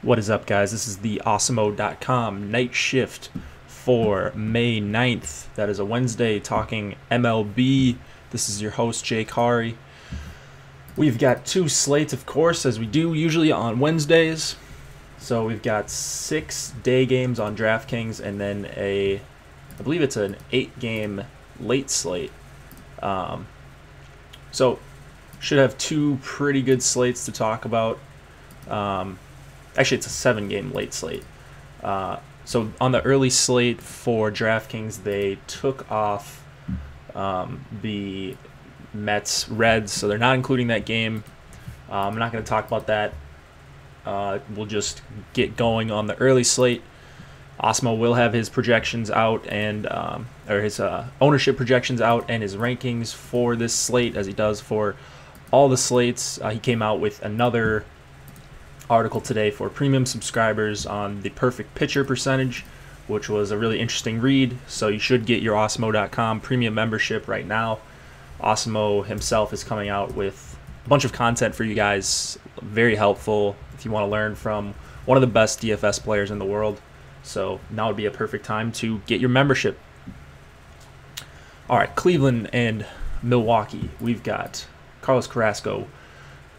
What is up, guys? This is the awesemo.com night shift for May 9th. That is a Wednesday, talking MLB. This is your host, Jake Hari. We've got two slates, of course, as we do usually on Wednesdays. So we've got 6 day games on DraftKings and then I believe it's an 8-game late slate. So should have 2 pretty good slates to talk about. Actually, it's a 7-game late slate. So on the early slate for DraftKings, they took off the Mets Reds, so they're not including that game. I'm not going to talk about that. We'll just get going on the early slate. Osmo will have his projections out and or his ownership projections out and his rankings for this slate, as he does for all the slates. He came out with another article today for premium subscribers on the perfect pitcher percentage, which was a really interesting read. So you should get your awesemo.com premium membership right now. Awesemo himself is coming out with a bunch of content for you guys, very helpful if you want to learn from one of the best DFS players in the world. So now would be a perfect time to get your membership. All right, Cleveland and Milwaukee. We've got Carlos Carrasco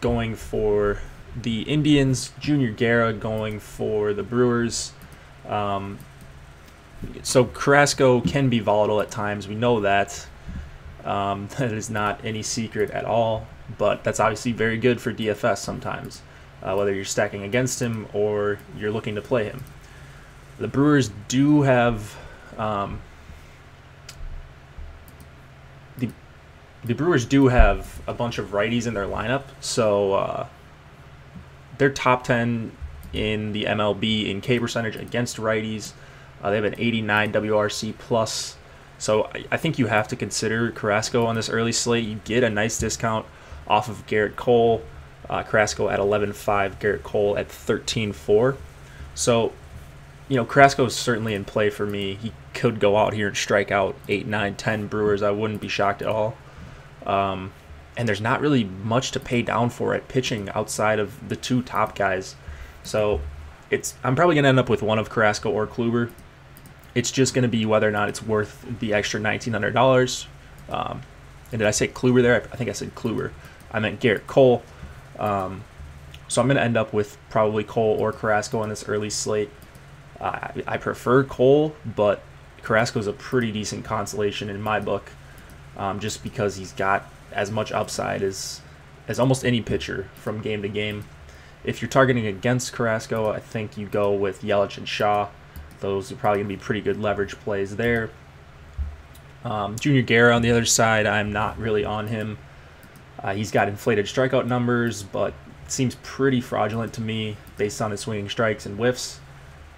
going for the Indians, Junior Guerra going for the Brewers. So Carrasco can be volatile at times. We know that. That is not any secret at all, but that's obviously very good for DFS sometimes, whether you're stacking against him or you're looking to play him. The Brewers do have the Brewers do have a bunch of righties in their lineup, so they're top 10 in the MLB in K percentage against righties. They have an 89 WRC plus. So I think you have to consider Carrasco on this early slate. You get a nice discount off of Garrett Cole. Carrasco at 11.5, Garrett Cole at 13.4. So, Carrasco is certainly in play for me. He could go out here and strike out 8, 9, 10 Brewers. I wouldn't be shocked at all. And there's not really much to pay down for at pitching outside of the 2 top guys. So I'm probably going to end up with one of Carrasco or Kluber. It's just going to be whether or not it's worth the extra $1,900. And did I say Kluber there? I think I said Kluber. I meant Garrett Cole. So I'm going to end up with probably Cole or Carrasco on this early slate. I prefer Cole, but Carrasco is a pretty decent consolation in my book, just because he's got as much upside as almost any pitcher from game to game. If you're targeting against Carrasco, I think you go with Yelich and Shaw. Those are probably going to be pretty good leverage plays there. Junior Guerra on the other side, I'm not really on him. He's got inflated strikeout numbers, but it seems pretty fraudulent to me based on his swinging strikes and whiffs.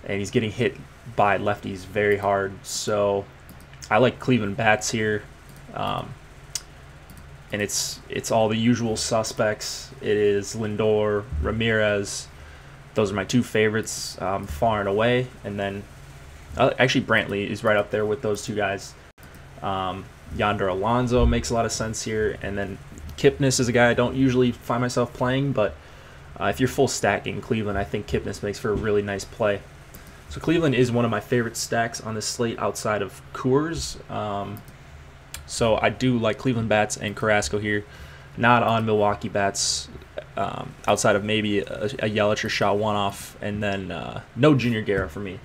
And he's getting hit by lefties very hard. So I like Cleveland bats here. And it's all the usual suspects. It is Lindor, Ramirez. Those are my 2 favorites, far and away. And then actually Brantley is right up there with those 2 guys. Yonder Alonso makes a lot of sense here. And then Kipnis is a guy I don't usually find myself playing, but if you're full stacking Cleveland, I think Kipnis makes for a really nice play. So Cleveland is one of my favorite stacks on this slate outside of Coors. So I do like Cleveland bats and Carrasco here. Not on Milwaukee bats, outside of maybe a Yelich or Shaw one-off, and then no Junior Guerra for me.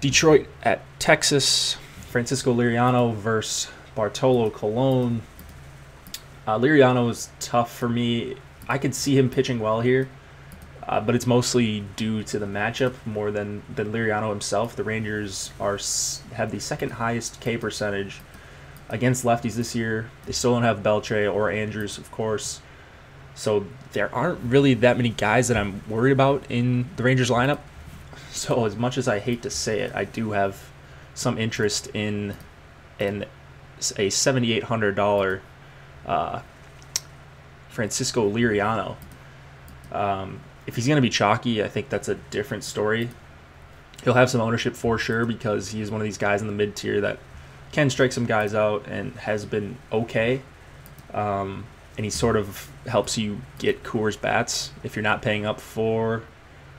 Detroit at Texas, Francisco Liriano versus Bartolo Colon. Liriano is tough for me. I could see him pitching well here, but it's mostly due to the matchup more than Liriano himself. The Rangers have the second highest K percentage against lefties this year. They still don't have Beltre or Andrews, of course. So there aren't really that many guys that I'm worried about in the Rangers lineup. So as much as I hate to say it, I do have some interest in a $7,800 Francisco Liriano. If he's going to be chalky, I think that's a different story. He'll have some ownership for sure because he is one of these guys in the mid-tier that can strike some guys out and has been okay. And he sort of helps you get Coors bats if you're not paying up for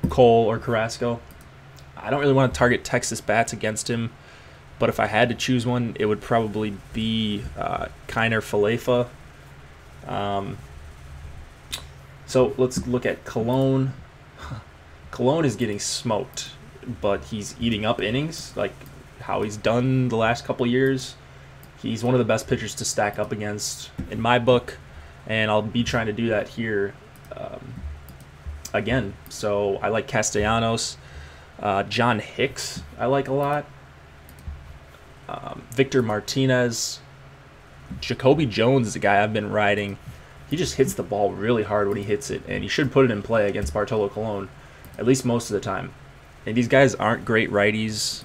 Cole or Carrasco. I don't really want to target Texas bats against him, but if I had to choose one, it would probably be Kiner Falefa. So let's look at Cologne. Cologne is getting smoked, but he's eating up innings, like how he's done the last couple years. He's one of the best pitchers to stack up against in my book, and I'll be trying to do that here again. So I like Castellanos. John Hicks I like a lot. Victor Martinez. Jacoby Jones is a guy I've been riding. He just hits the ball really hard when he hits it, and he should put it in play against Bartolo Colon, at least most of the time. And these guys aren't great righties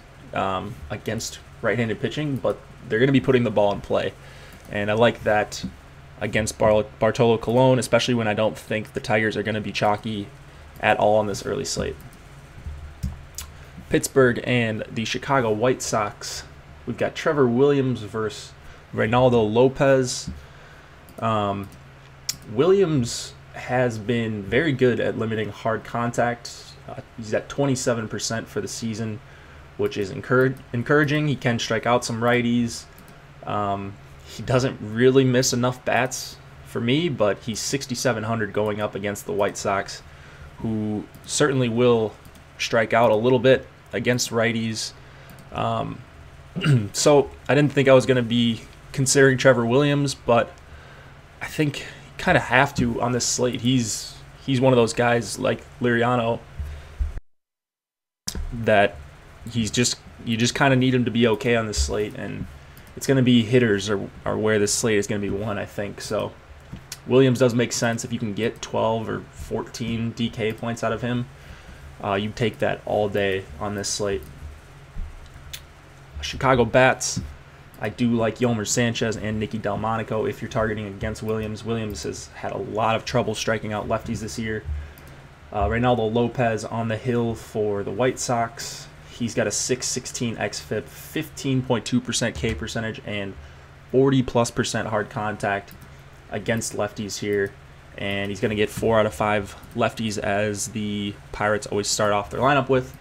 against right-handed pitching, but they're going to be putting the ball in play. And I like that against Bartolo Colon, especially when I don't think the Tigers are going to be chalky at all on this early slate. Pittsburgh and the Chicago White Sox. We've got Trevor Williams versus Reynaldo Lopez. Williams has been very good at limiting hard contact. He's at 27% for the season, which is encouraging. He can strike out some righties. He doesn't really miss enough bats for me, but he's 6,700 going up against the White Sox, who certainly will strike out a little bit against righties. So I didn't think I was going to be considering Trevor Williams, but I think you kind of have to on this slate. He's one of those guys like Liriano that you just kind of need him to be okay on this slate, and it's going to be hitters are where this slate is going to be won, I think. So Williams does make sense. If you can get 12 or 14 DK points out of him, you take that all day on this slate. Chicago bats, I do like Yomer Sanchez and Nicky Delmonico if you're targeting against Williams. Williams has had a lot of trouble striking out lefties this year. Reynaldo Lopez on the hill for the White Sox. He's got a 6.16 xFIP, 15.2% K percentage, and 40+% hard contact against lefties here. And he's going to get 4 out of 5 lefties, as the Pirates always start off their lineup with.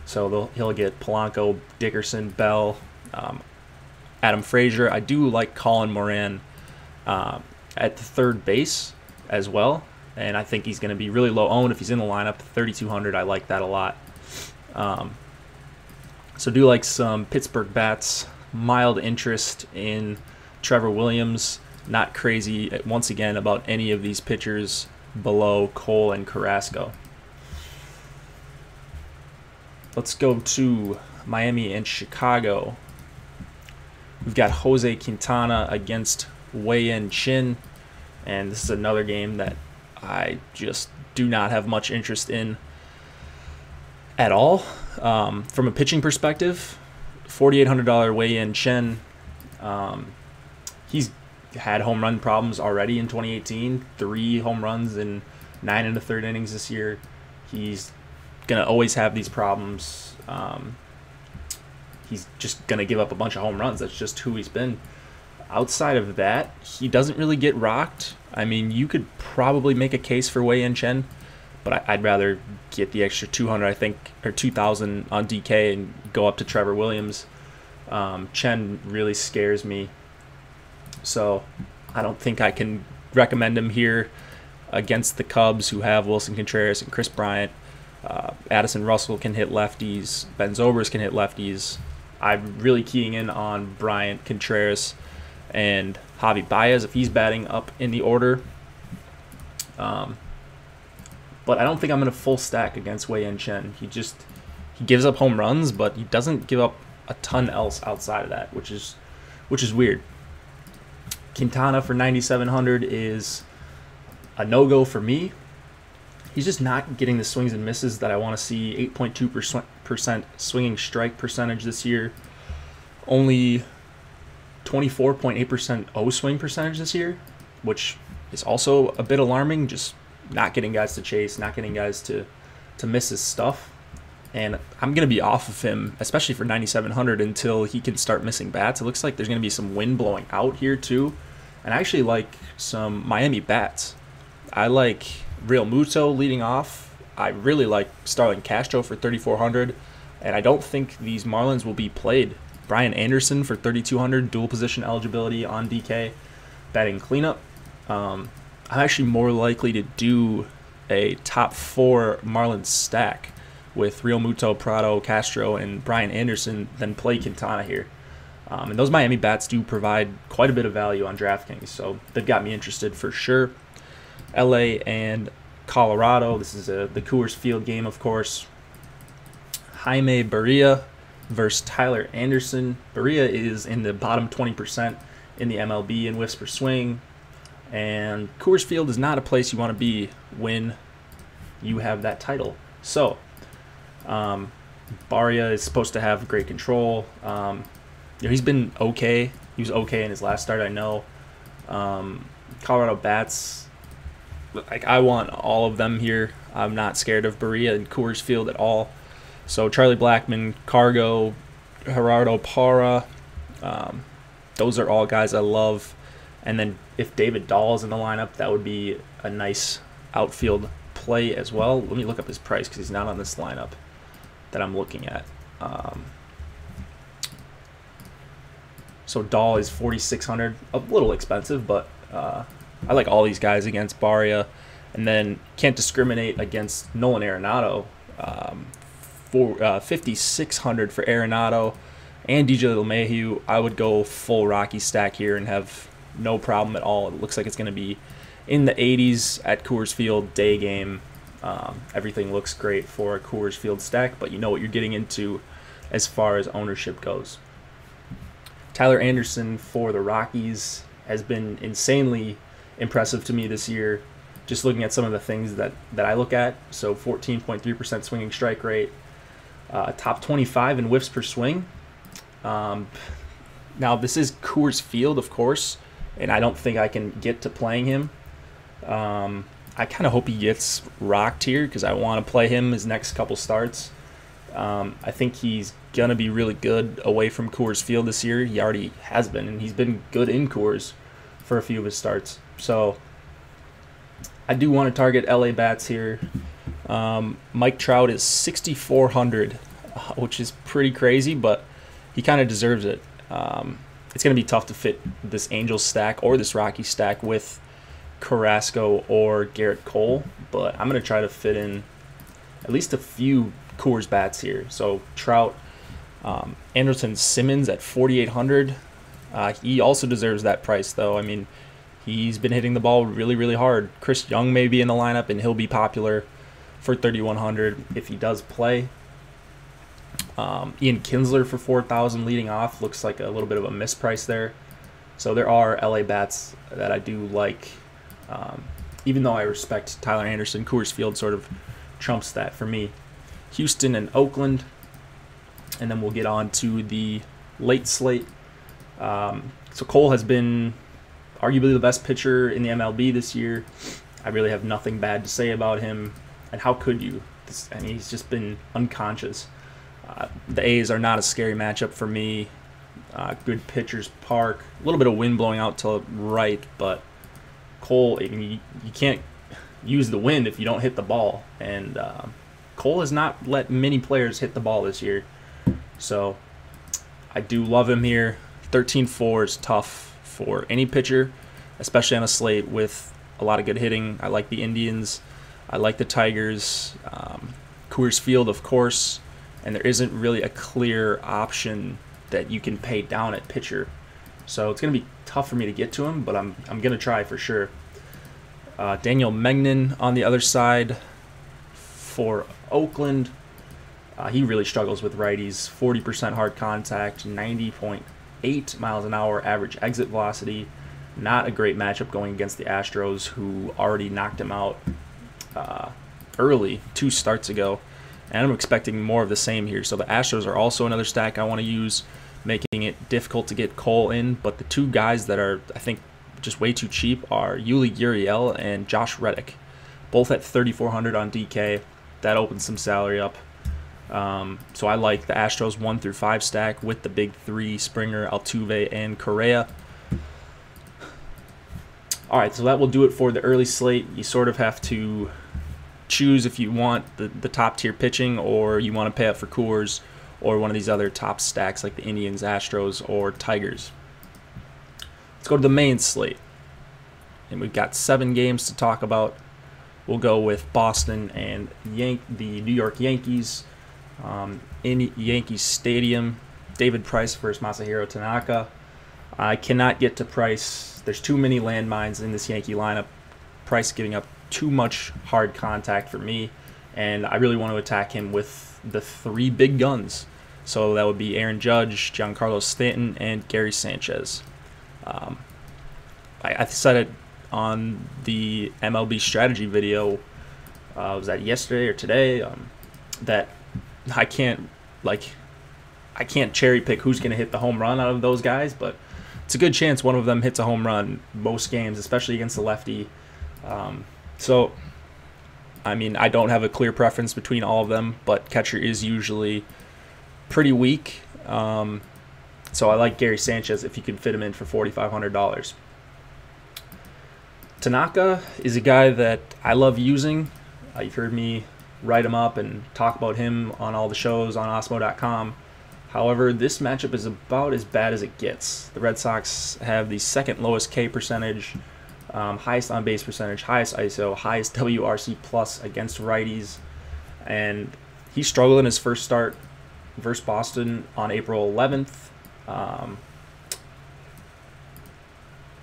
So he'll get Polanco, Dickerson, Bell, Adam Frazier. I do like Colin Moran at the third base as well, and I think he's going to be really low owned if he's in the lineup. 3,200, I like that a lot. So do like some Pittsburgh bats. Mild interest in Trevor Williams. Not crazy, once again, about any of these pitchers below Cole and Carrasco. Let's go to Miami and Chicago. We've got Jose Quintana against Wei-Yin Chin, and this is another game that I just do not have much interest in at all. From a pitching perspective, $4,800 Wei-Yin Chin. He's had home run problems already in 2018. 3 home runs in 9 1/3 innings this year. He's going to always have these problems. He's just going to give up a bunch of home runs. That's just who he's been. Outside of that, he doesn't really get rocked. I mean, you could probably make a case for Wei-Yin Chen, but I'd rather get the extra 200, I think, or 2,000 on DK and go up to Trevor Williams. Chen really scares me, so I don't think I can recommend him here against the Cubs, who have Wilson Contreras and Chris Bryant. Addison Russell can hit lefties. Ben Zobrist can hit lefties. I'm really keying in on Bryant, Contreras, and Javi Baez if he's batting up in the order. But I don't think I'm going to full stack against Wei-Yin Chen. He gives up home runs, but he doesn't give up a ton else outside of that, which is weird. Quintana for 9,700 is a no-go for me. He's just not getting the swings and misses that I want to see. 8.2% swinging strike percentage this year. Only 24.8% O-swing percentage this year, which is also a bit alarming. Just not getting guys to chase, not getting guys to miss his stuff. And I'm going to be off of him, especially for 9,700, until he can start missing bats. It looks like there's going to be some wind blowing out here too. And I actually like some Miami bats. I like Real Muto leading off I really like Starlin Castro for 3,400, and I don't think these Marlins will be played. Brian Anderson for 3,200, dual position eligibility on DK, batting cleanup. I'm actually more likely to do a top 4 Marlins stack with Real Muto, Prado, Castro, and Brian Anderson than play Quintana here. And those Miami bats do provide quite a bit of value on DraftKings, so they've got me interested for sure. LA and Colorado, this is the Coors Field game, of course. Jaime Barria versus Tyler Anderson. Barria is in the bottom 20% in the MLB in whiffs per swing, and Coors Field is not a place you want to be when you have that title. So, Barria is supposed to have great control. He's been okay. He was okay in his last start, I know. Colorado bats, like, I want all of them here. I'm not scared of Barria and Coors Field at all. So Charlie Blackmon, Cargo, Gerardo Parra, those are all guys I love. And then if David Dahl is in the lineup, that would be a nice outfield play as well. Let me look up his price because he's not on this lineup that I'm looking at. So Dahl is 4,600, a little expensive, but I like all these guys against Barria. And then can't discriminate against Nolan Arenado. For 5,600 for Arenado and DJ LeMahieu. I would go full Rocky stack here and have no problem at all. It looks like it's going to be in the 80s at Coors Field, day game. Everything looks great for a Coors Field stack, but you know what you're getting into as far as ownership goes. Tyler Anderson for the Rockies has been insanely impressive to me this year, just looking at some of the things that I look at. So 14.3% swinging strike rate, top 25 in whiffs per swing. Now, this is Coors Field, of course, and I don't think I can get to playing him. I kind of hope he gets rocked here because I want to play him his next couple starts. I think he's going to be really good away from Coors Field this year. He already has been, and he's been good in Coors for a few of his starts. So I do want to target LA bats here. Mike Trout is 6,400, which is pretty crazy, but he kind of deserves it. It's going to be tough to fit this Angels stack or this Rocky stack with Carrasco or Garrett Cole, but I'm going to try to fit in at least a few Coors bats here. So Trout, Anderson Simmons at 4,800. He also deserves that price, though. I mean, he's been hitting the ball really, really hard. Chris Young may be in the lineup, and he'll be popular for 3,100 if he does play. Ian Kinsler for 4,000 leading off. Looks like a little bit of a misprice there. So there are LA bats that I do like. Even though I respect Tyler Anderson, Coors Field sort of trumps that for me. Houston and Oakland. And then we'll get on to the late slate. So Cole has been arguably the best pitcher in the MLB this year. I really have nothing bad to say about him. And how could you? I mean, he's just been unconscious. The A's are not a scary matchup for me. Good pitchers park. A little bit of wind blowing out to right, but Cole, I mean, you can't use the wind if you don't hit the ball. And Cole has not let many players hit the ball this year. So I do love him here. 13-4 is tough for any pitcher, especially on a slate with a lot of good hitting. I like the Indians. I like the Tigers. Coors Field, of course. And there isn't really a clear option that you can pay down at pitcher. So it's going to be tough for me to get to him, but I'm going to try for sure. Daniel Megnan on the other side for Oakland. He really struggles with righties. 40% hard contact, 90.8 miles an hour average exit velocity. Not a great matchup going against the Astros, who already knocked him out early 2 starts ago. And I'm expecting more of the same here. So the Astros are also another stack I want to use, making it difficult to get Cole in. But the 2 guys that are, I think, just way too cheap are Yuli Gurriel and Josh Reddick, both at 3,400 on DK. That opens some salary up. So I like the Astros 1 through 5 stack with the big 3, Springer, Altuve, and Correa. All right, so that will do it for the early slate. You sort of have to choose if you want the top tier pitching or you want to pay up for Coors or one of these other top stacks like the Indians, Astros, or Tigers. Let's go to the main slate. And we've got 7 games to talk about. We'll go with Boston and the New York Yankees in Yankee Stadium. David Price versus Masahiro Tanaka. I cannot get to Price. There's too many landmines in this Yankee lineup. Price giving up too much hard contact for me, and I really want to attack him with the 3 big guns. So that would be Aaron Judge, Giancarlo Stanton, and Gary Sanchez. I said it on the MLB strategy video, was that yesterday or today, that I can't cherry pick who's going to hit the home run out of those guys, but it's a good chance one of them hits a home run most games, especially against the lefty. So, I mean, I don't have a clear preference between all of them, but catcher is usually pretty weak. So I like Gary Sanchez if you can fit him in for $4,500. Tanaka is a guy that I love using. You've heard me write him up and talk about him on all the shows on Osmo.com. However, this matchup is about as bad as it gets. The Red Sox have the 2nd lowest K percentage, highest on-base percentage, highest ISO, highest WRC plus against righties, and he struggled in his first start versus Boston on April 11th.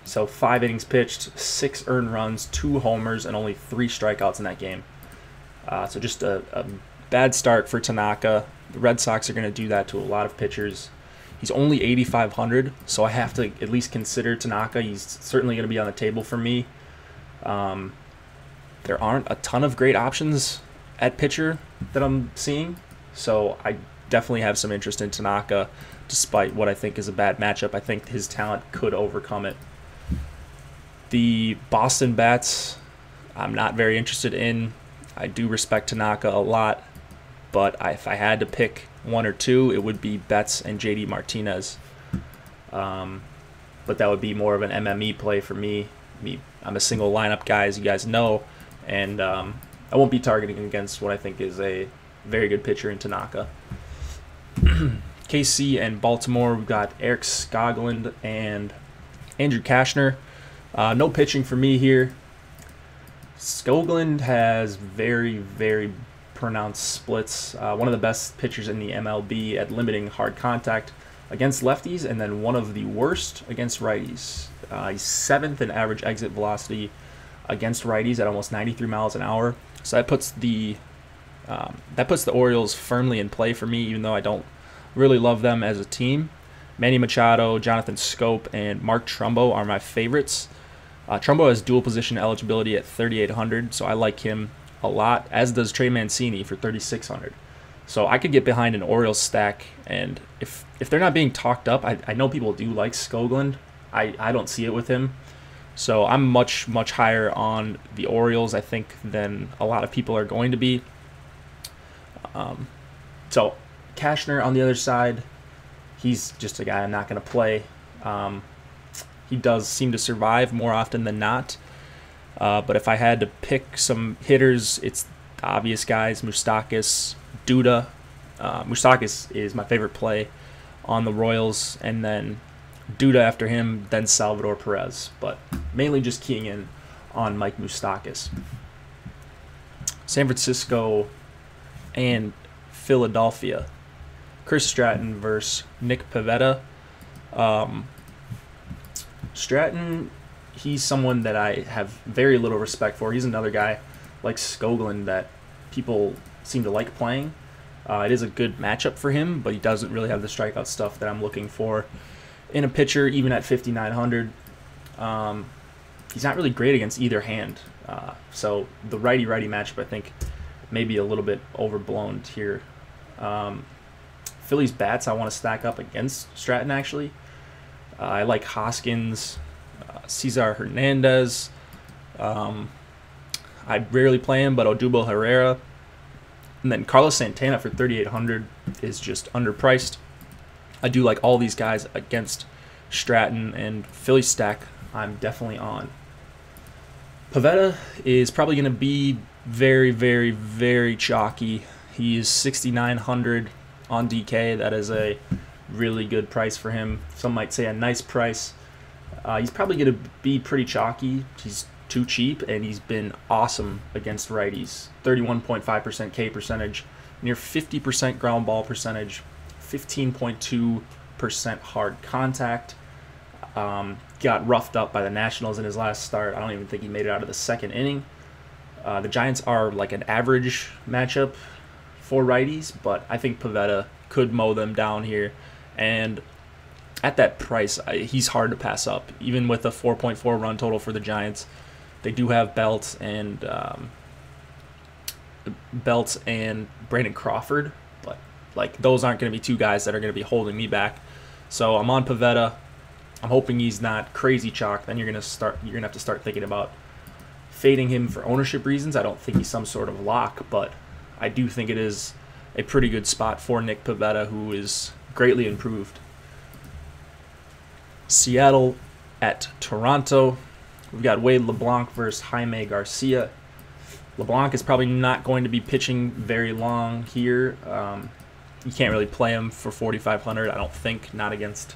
So 5 innings pitched, 6 earned runs, 2 homers, and only 3 strikeouts in that game. So just a bad start for Tanaka. The Red Sox are going to do that to a lot of pitchers. He's only 8,500, so I have to at least consider Tanaka. He's certainly going to be on the table for me. There aren't a ton of great options at pitcher that I'm seeing, so I definitely have some interest in Tanaka, despite what I think is a bad matchup. I think his talent could overcome it. The Boston bats, I'm not very interested in. I do respect Tanaka a lot, but if I had to pick 1 or 2, it would be Betts and JD Martinez. But that would be more of an MME play for me. I'm a single lineup guy, as you guys know, and I won't be targeting against what I think is a very good pitcher in Tanaka. KC and Baltimore, we've got Eric Skoglund and Andrew Cashner. No pitching for me here. Skoglund has very, very pronounced splits. One of the best pitchers in the MLB at limiting hard contact against lefties, and then one of the worst against righties. He's 7th in average exit velocity against righties at almost 93 miles an hour. So that puts the Orioles firmly in play for me, even though I don't really love them as a team. Manny Machado, Jonathan Scope, and Mark Trumbo are my favorites. Trumbo has dual position eligibility at 3,800, so I like him a lot, as does Trey Mancini for 3,600. So I could get behind an Orioles stack, and if they're not being talked up, I know people do like Skoglund. I don't see it with him. So I'm much, much higher on the Orioles, I think, than a lot of people are going to be. So Cashner on the other side, he's just a guy I'm not going to play. He does seem to survive more often than not. But if I had to pick some hitters, it's the obvious guys, Moustakas, Duda. Moustakas is my favorite play on the Royals, and then Duda after him, then Salvador Perez. But mainly just keying in on Mike Moustakas. San Francisco and Philadelphia. Chris Stratton versus Nick Pivetta. Stratton, he's someone that I have very little respect for. He's another guy like Skoglund that people seem to like playing. It is a good matchup for him, but he doesn't really have the strikeout stuff that I'm looking for in a pitcher, even at 5,900. He's not really great against either hand. So the righty-righty matchup, I think, may be a little bit overblown here. Phillies bats I want to stack up against Stratton, actually. I like Hoskins, Cesar Hernandez. I rarely play him, but Odubel Herrera. And then Carlos Santana for 3,800 is just underpriced. I do like all these guys against Stratton, and Philly stack I'm definitely on. Pivetta is probably going to be Very, very, very chalky. He's 6,900 on DK. That is a really good price for him. Some might say a nice price. He's probably going to be pretty chalky. He's too cheap, and he's been awesome against righties. 31.5% K percentage, near 50% ground ball percentage, 15.2% hard contact. Got roughed up by the Nationals in his last start. I don't even think he made it out of the second inning. The Giants are like an average matchup for righties, but I think Pivetta could mow them down here. And at that price, he's hard to pass up. Even with a 4.4 run total for the Giants, they do have Belts and Brandon Crawford, but like those aren't going to be two guys that are going to be holding me back. So I'm on Pivetta. I'm hoping he's not crazy chalk. Then you're going to have to start thinking about fading him for ownership reasons. I don't think he's some sort of lock, but I do think it is a pretty good spot for Nick Pivetta, who is greatly improved. Seattle at Toronto. We've got Wade LeBlanc versus Jaime Garcia. LeBlanc is probably not going to be pitching very long here. You can't really play him for 4,500, I don't think, not against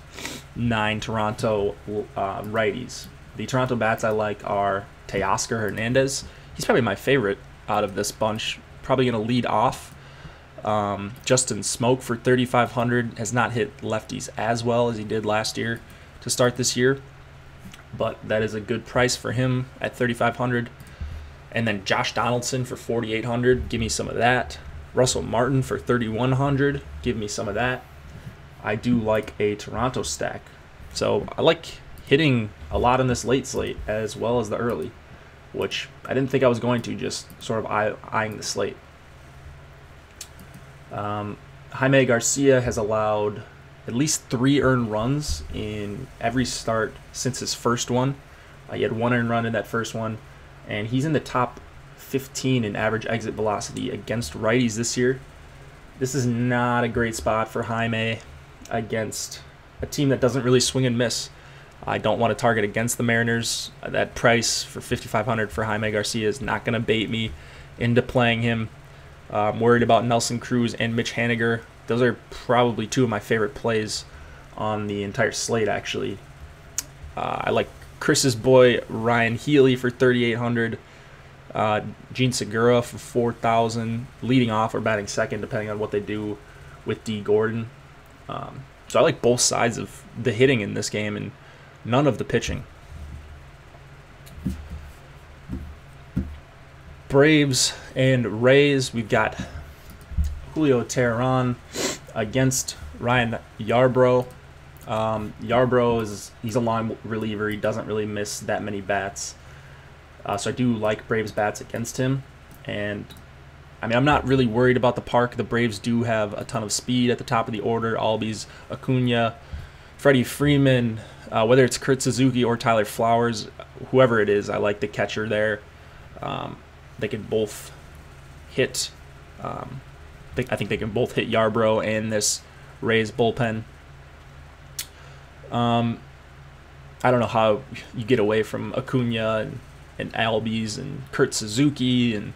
9 Toronto righties. The Toronto bats I like are Teoscar Hernandez. He's probably my favorite out of this bunch. Probably going to lead off. Justin Smoke for 3,500 has not hit lefties as well as he did last year to start this year, but that is a good price for him at 3,500. And then Josh Donaldson for 4,800. Give me some of that. Russell Martin for 3,100. Give me some of that. I do like a Toronto stack. So I like hitting a lot in this late slate as well as the early, which I didn't think I was going to, just sort of eyeing the slate. Jaime Garcia has allowed at least 3 earned runs in every start since his first one. He had 1 earned run in that first one, and he's in the top 15 in average exit velocity against righties this year. This is not a great spot for Jaime against a team that doesn't really swing and miss. I don't want to target against the Mariners. That price for 5,500 for Jaime Garcia is not going to bait me into playing him. I'm worried about Nelson Cruz and Mitch Haniger. Those are probably 2 of my favorite plays on the entire slate, actually. I like Chris's boy Ryan Healy for 3,800. Gene Segura for 4,000, leading off or batting second, depending on what they do with D. Gordon. So I like both sides of the hitting in this game and none of the pitching. Braves and Rays, we've got Julio Teheran against Ryan Yarbrough. Yarbrough he's a long reliever. He doesn't really miss that many bats. So I do like Braves bats against him. And I mean, I'm not really worried about the park. The Braves do have a ton of speed at the top of the order. Albies, Acuna, Freddie Freeman, whether it's Kurt Suzuki or Tyler Flowers, whoever it is, I like the catcher there. They can both hit. I think they can both hit Yarbrough and this Rays bullpen. I don't know how you get away from Acuna and Albies and Kurt Suzuki and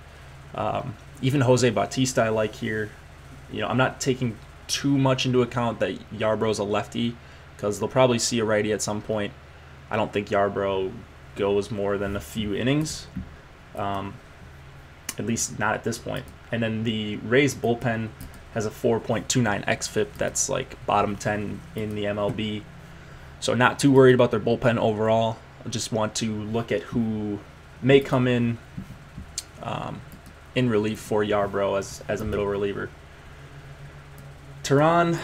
even Jose Bautista I like here. You know, I'm not taking too much into account that Yarbrough's a lefty because they'll probably see a righty at some point. I don't think Yarbrough goes more than a few innings, at least not at this point. And then the Rays bullpen has a 4.29 xFIP. That's like bottom 10 in the MLB. So not too worried about their bullpen overall. I just want to look at who may come in relief for Yarbrough as a middle reliever. Teheran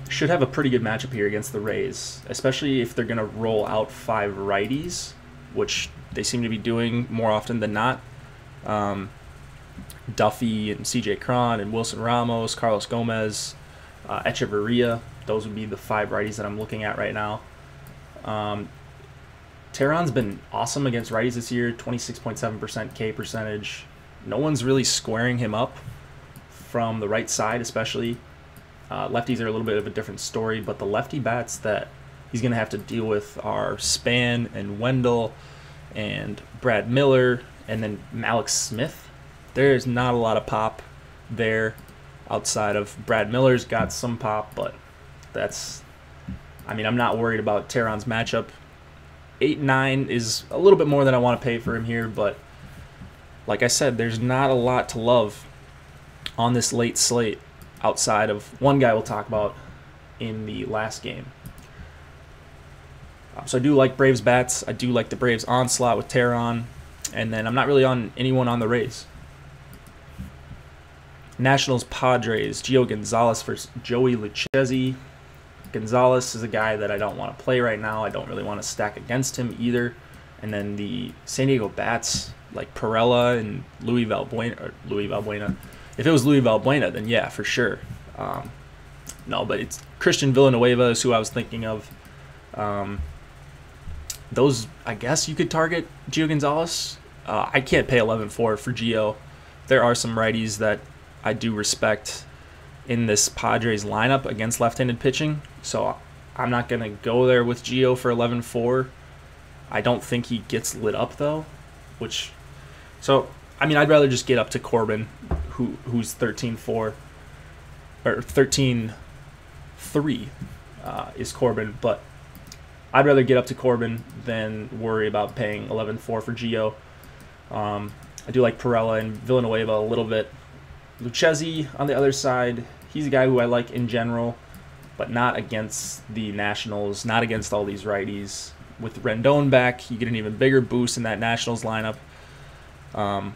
should have a pretty good matchup here against the Rays, especially if they're going to roll out 5 righties, which they seem to be doing more often than not. Duffy and CJ Cron and Wilson Ramos, Carlos Gomez, Echeverria. Those would be the 5 righties that I'm looking at right now. Teheran's been awesome against righties this year, 26.7% K percentage. No one's really squaring him up from the right side, especially. Lefties are a little bit of a different story, but the lefty bats that he's going to have to deal with are Span and Wendell and Brad Miller and then Malik Smith. There's not a lot of pop there outside of Brad Miller's got some pop, but that's, I mean, I'm not worried about Teheran's matchup. 8-9 is a little bit more than I want to pay for him here, but like I said, there's not a lot to love on this late slate outside of one guy we'll talk about in the last game. So I do like Braves bats. I do like the Braves onslaught with Teheran, and then I'm not really on anyone on the Rays. Nationals Padres, Gio Gonzalez versus Joey Lucchesi. Gonzalez is a guy that I don't want to play right now. I don't really want to stack against him either. And then the San Diego bats, like Perella and Louis Valbuena. If it was Louis Valbuena, then yeah, for sure. No, but it's Christian Villanueva is who I was thinking of. Those, I guess you could target Gio Gonzalez. I can't pay 11-4 for Gio. There are some righties that I do respect in this Padres lineup against left-handed pitching, so I'm not going to go there with Gio for 11-4. I don't think he gets lit up, though, so, I mean, I'd rather just get up to Corbin, who's 13-4, or 13-3 is Corbin, but I'd rather get up to Corbin than worry about paying 11-4 for Gio. I do like Perella and Villanueva a little bit. Lucchesi, on the other side, he's a guy who I like in general, but not against the Nationals, not against all these righties. With Rendon back, you get an even bigger boost in that Nationals lineup. And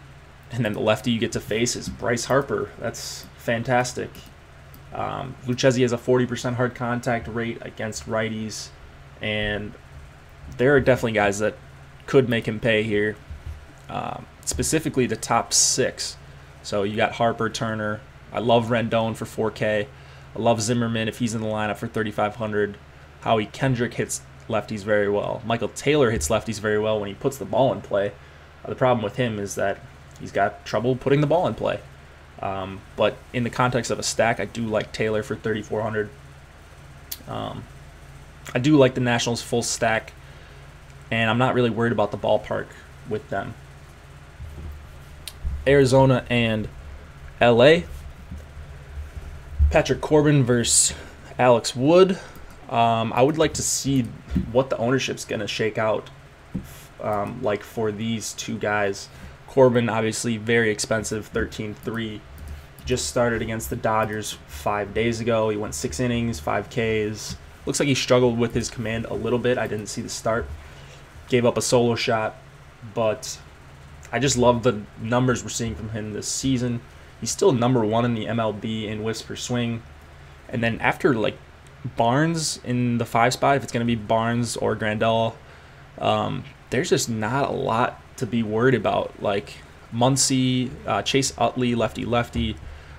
then the lefty you get to face is Bryce Harper. That's fantastic. Lucchesi has a 40% hard contact rate against righties, and there are definitely guys that could make him pay here, specifically the top 6. So you got Harper, Turner. I love Rendon for 4K. I love Zimmerman if he's in the lineup for 3,500. Howie Kendrick hits lefties very well. Michael Taylor hits lefties very well when he puts the ball in play. The problem with him is that he's got trouble putting the ball in play. But in the context of a stack, I do like Taylor for 3,400. I do like the Nationals full stack, and I'm not really worried about the ballpark with them. Arizona and LA. Patrick Corbin versus Alex Wood. I would like to see what the ownership's going to shake out like for these two guys. Corbin, obviously, very expensive, 13-3. Just started against the Dodgers 5 days ago. He went 6 innings, 5 Ks. Looks like he struggled with his command a little bit. I didn't see the start. Gave up a solo shot, but I just love the numbers we're seeing from him this season. He's still number 1 in the MLB in whiffs per swing. And then after, like, Barnes in the 5 spot, if it's going to be Barnes or Grandal, there's just not a lot to be worried about. Like Muncy, Chase Utley, lefty-lefty,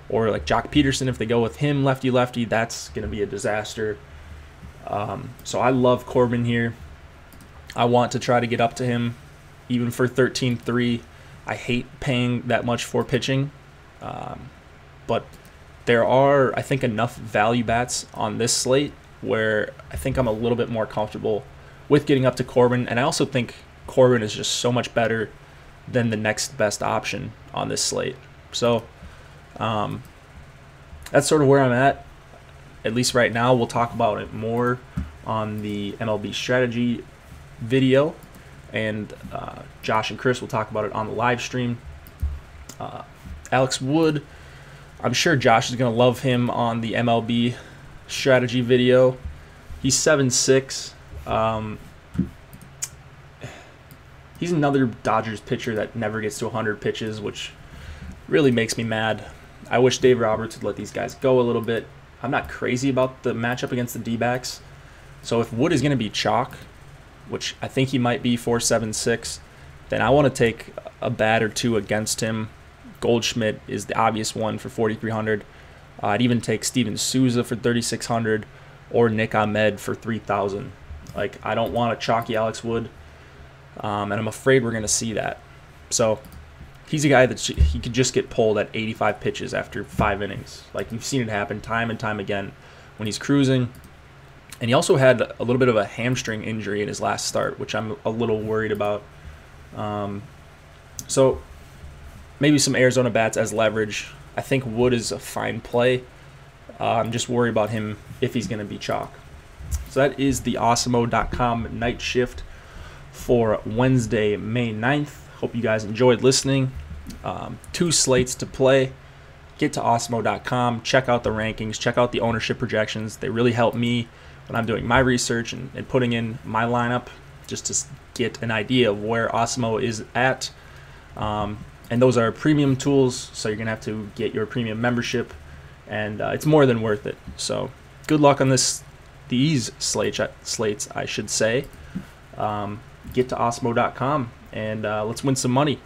or like Jock Peterson, if they go with him lefty-lefty, that's going to be a disaster. So I love Corbin here. I want to try to get up to him, even for 13-3. I hate paying that much for pitching, but there are, I think, enough value bats on this slate where I think I'm a little bit more comfortable with getting up to Corbin, and I also think Corbin is just so much better than the next best option on this slate. So that's sort of where I'm at least right now. We'll talk about it more on the MLB strategy video, and Josh and Chris will talk about it on the live stream. Alex Wood, I'm sure Josh is going to love him on the MLB strategy video. He's 7'6". He's another Dodgers pitcher that never gets to 100 pitches, which really makes me mad. I wish Dave Roberts would let these guys go a little bit. I'm not crazy about the matchup against the D-backs. So if Wood is going to be chalk, which I think he might be for 7'6", then I want to take a bat or two against him. Goldschmidt is the obvious one for 4,300. I'd even take Steven Souza for 3,600 or Nick Ahmed for 3,000. Like, I don't want a chalky Alex Wood, and I'm afraid we're going to see that. So he's a guy that he could just get pulled at 85 pitches after 5 innings. Like, you've seen it happen time and time again when he's cruising. And he also had a little bit of a hamstring injury in his last start, which I'm a little worried about. So maybe some Arizona bats as leverage. I think Wood is a fine play. I'm just worried about him if he's going to be chalk. So that is the Awesemo.com night shift for Wednesday, May 9th. Hope you guys enjoyed listening. 2 slates to play. Get to Awesemo.com. Check out the rankings. Check out the ownership projections. They really help me when I'm doing my research and putting in my lineup just to get an idea of where Awesemo is at. And those are premium tools, so you're going to have to get your premium membership, and it's more than worth it. So good luck on these slates, I should say. Get to Awesemo.com, and let's win some money.